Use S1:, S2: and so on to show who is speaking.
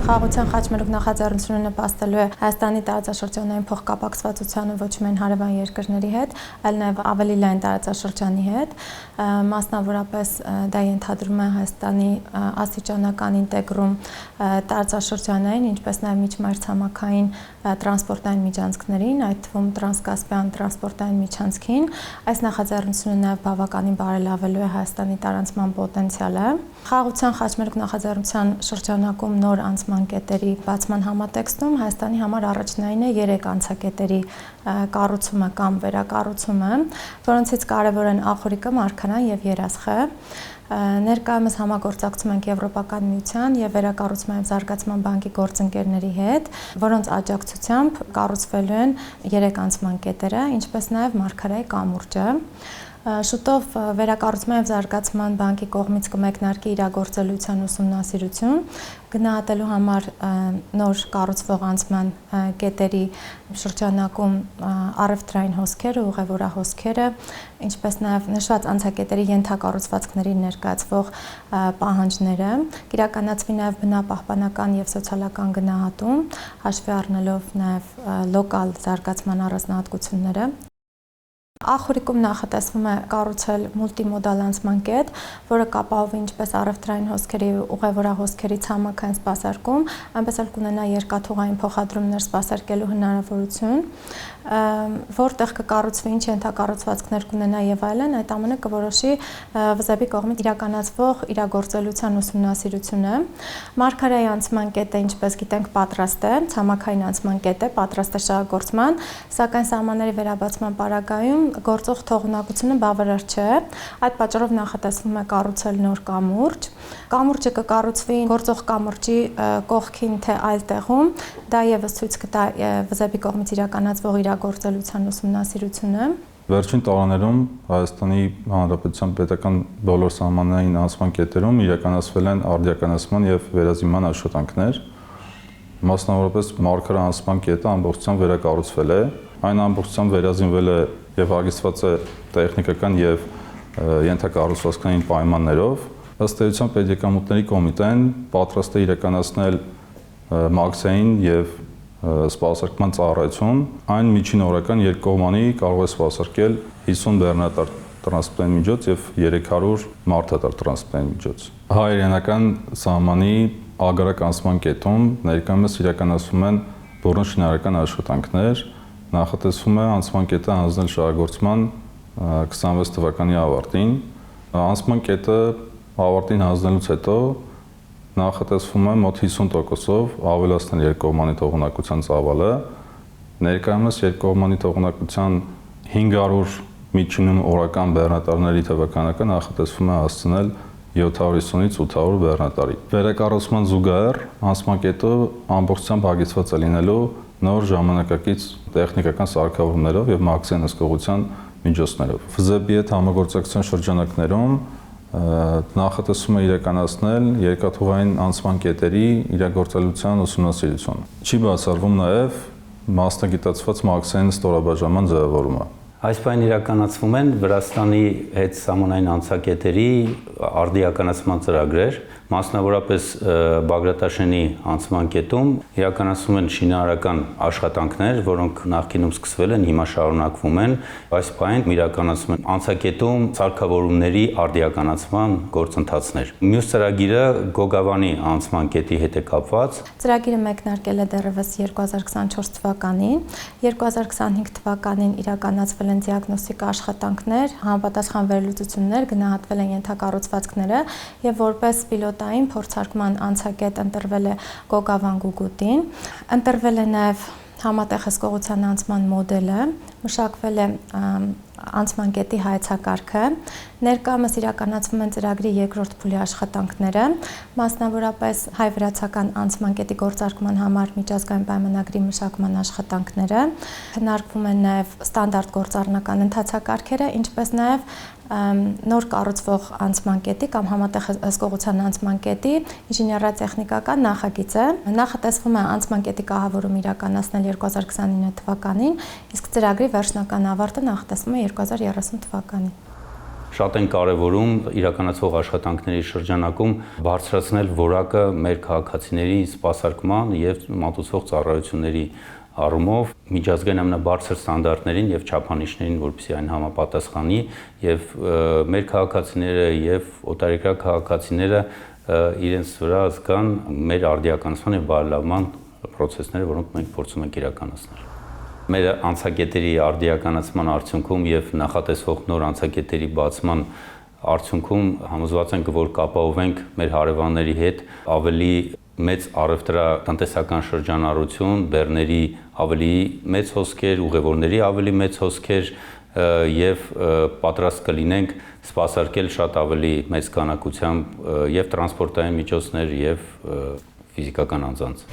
S1: Խաղաղության խաչմերուկ նախաձեռնությունը նպաստելու է Հայաստանի տարածաշրջանային փոխկապակցվածությանը ոչ միայն հարևան երկրների հետ, այլ նաև ավելի լայն տարածաշրջանի հետ, մասնավորապես դա ենթադրում է Հայաստանի աստիճանական ինտեգրում տարածաշրջանային, ինչպես նաև միջմայրցամաքային տրանսպորտային միջանցքներին, այդ թվում տրանսկասպյան տրանսպորտային միջանցքին, այս նախաձեռնությունը նաև բավականին բարելավելու է Հայաստանի տարանցման պոտենցիալը։ Խաղաղության խաչմերուկ նախաձեռնության շրջանակում նոր անցման կետերի բացման համատեքստում Հայաստանի համար առաջնային է 3 անցակետերի կառուցումը կամ վերակառուցումը, որոնցից կարևոր են Ախորիկը, Մարգարան եւ Երասխը։ Ներկայումս համագործակցում ենք Եվրոպական միության եւ վերակառուցման եւ զարգացման բանկի գործընկերների հետ, որոնց աջակցությամբ կառուցվելու են 3 անցման կետերը, ինչպես նաեւ Մարգարայի կամուրջը։ Շուտով վերակառուցման եւ զարգացման բանկի կողմից կմեկնարկի իրագործելիության ուսումնասիրություն, գնահատելու համար նոր կառուցվող անցման կետերի շրջանակում առևտրային հոսքերը, ուղևորահոսքերը, ինչպես նաեւ նշված անցակետերի ենթակառուցվածքների ներկայացվող պահանջները, կիրականացվի նաեւ բնապահպանական եւ սոցիալական գնահատում, հաշվի առնելով նաեւ լոկալ զարգացման առանձնահատկությունները։ Ախորիկում նախատեսվում է կառուցել մուլտիմոդալ անցման կետ, որը կապահովի ինչպես առևտրային հոսքերի ուղևորահոսքերի ցամաքային սպասարկում, այնպես էլ կունենա երկաթուղային փոխադրումներ սպասարկելու հնարավորություն, որտեղ կկառուցվի ինչ ենթակառուցվածքներ կունենա եւ այլն, այդ ամենը կորոշի ՎԶԲ-ի կողմից իրականացվող իրագործելիության ուսումնասիրությունը։ Մարգարայի անցման կետը, ինչպես գիտենք, պատրաստ է, ցամաքային անցման կետ է, պատրաստ է շահագործման, սակայն սահմանների վերաբացման պարագայում գործող թողունակությունը բավարար չէ, այդ պատճառով նախատեսվում է կառուցել նոր կամուրջ։ Կամուրջը կկառուցվի գործող կամուրջի կողքին թե այլ տեղում, դա եւս ցույց կտա ՎԶԲ-ի կողմից իրականացվող իրագործելիության ուսումնասիրությունը։
S2: Վերջին տարիներում Հայաստանի Հանրապետության պետական բոլոր սահմանային անցման կետերում իրականացվել են արդիականացման եւ վերազինման աշխատանքներ։ Մասնավորապես Մարգարայի անցման կետը ամբողջությամբ վերակառուցվել է, այն ամբողջությամբ վերազինվել է եւ հագեցված է տեխնիկական եւ ենթակառուցվածքային պայմաններով։ Ըստ էության պետեկամուտների կոմիտեն պատրաստ է իրականացնել մաքսային եւ սպասարկման ծառայություն, այն միջինօրական երկկողմանի կարող է սպասարկել 50 բեռնատար տրանսպորտային միջոց եւ 300 մարդատար տրանսպորտային միջոց։ Հայ-իրանական սահմանի ագարակ անցման կետում ներկայումս իրականացվում են բուռն շինարարական աշխատանքներ, նախատեսվում է անցման կետը հանձնել շահագործման 26 թվականի ավարտին։ Անցման կետը ավարտին հանձնելուց հետո նախատեսվում է մոտ 50%-ով ավելացնել երկկողմանի թողունակության ծավալը։ Ներկայումս երկկողմանի թողունակության 500 միջինում օրական բեռնատարների թվականակը նախատեսվում է հասցնել 750-ից 800 բեռնատարի։ Վերակառուցման զուգահեռ անցման կետը ամբողջությամբ հագեցված է լինելու նոր ժամանակակից տեխնիկական սարքավորումներով եւ մաքսային հսկողության միջոցներով։ ՎԶԲ-ի հետ համագործակցության շրջանակներում նախատեսվում է իրականացնել երկաթուղային անցման կետերի իրագործելիության ուսումնասիրություն։ Չի բացառվում նաեւ մասնագիտացված մաքսային ստորաբաժանման ձևավորումը։
S3: Այս բան իրականացվում են Վրաստանի հետ սահմանային անցակետերի արդիականացման ծրագրեր, մասնավորապես Բագրատաշենի անցման կետում իրականացվում են շինարարական աշխատանքներ, որոնք նախկինում սկսվել են, հիմա շարունակվում են։ Այս բան իրականացվում են անցակետում սարքավորումների արդիականացման գործընթացներ։ Մյուս ծրագիրը Գոգավանի անցման կետի հետ է կապված։
S1: Ծրագիրը մեկնարկել է դեռևս 2024 թվականին, 2025 թվականին իրականացվել են դիագնոստիկ աշխատանքներ, համապատասխան վերլուծություններ, գնահատվել են ենթակառուցվածքները եւ որպես պիլոտային փորձարկման անցակետ ընտրվել է Գոգավան Գուգուտին, ընտրվել է նաեւ համատեղ հսկողության անցման մոդելը, մշակվել է անցման կետի հայեցակարգը, ներկայումս իրականացվում են ծրագրի երկրորդ փուլի աշխատանքները, մասնավորապես հայ-վրացական անցման կետի գործարկման համար միջազգային պայմանագրի մշակման աշխատանքները, քննարկվում են նաև ստանդարտ գործառնական ընթացակարգերը, ինչպես նաև նոր կառուցվող անցման կետի կամ համատեղ հսկողության անցման կետի ինժեներատեխնիկական նախագիծը։ Նախատեսվում է անցման կետի կահավորում իրականացնել 2029 թվականին, իսկ ծրագրի վերջնական ավարտը նախատեսվում է 2030 թվականին։
S3: Շատ են կարևորում իրականացվող աշխատանքների շրջանակում բարձրացնել որակը մեր քաղաքացիների սպասարկման եւ մատուցվող ծառայությունների առումով միջազգային ամենաբարձր ստանդարտներին եւ չափանիշներին, որպեսզի այն համապատասխանի եւ մեր քաղաքացիները եւ օտարերկրյա քաղաքացիները իրենց վրա զգան մեր արդիականացման եւ բարելավման process-ները, որոնք մենք փորձում ենք իրականացնել։ Մեր անցակետերի արդիականացման արդյունքում եւ նախատեսվող նոր անցակետերի բացման արդյունքում համոզված ենք, որ կապահովենք մեր հարևանների հետ ավելի մեծ առևտրատնտեսական շրջանառություն, բեռների ավելի մեծ հոսքեր, ուղևորների ավելի մեծ հոսքեր եւ պատրաստ կլինենք սպասարկել շատ ավելի մեծ քանակությամբ եւ տրանսպորտային միջոցներ եւ ֆիզիկական անձանց։